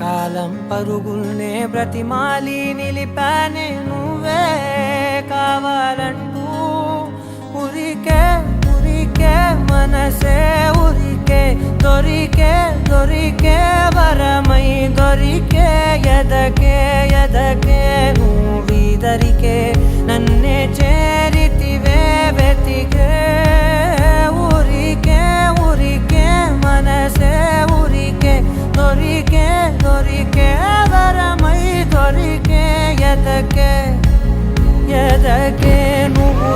కాలం పరుగుల్నే బ్రతిమాలి నిలిపానే నువ్వే కావాలంటూ ఉరికే ఉరికే మనసే ఉరికే దొరికే దొరికే వరమై దొరికే ఎదకే ఎదకే నువ్వీదరికే నన్నే చేరితివే వెతికే ఊరికే ఊరికే మనసే ఊరికే దొరికే దొరికే వరమై దొరికే ఎదకే ఎదకే నువ్వు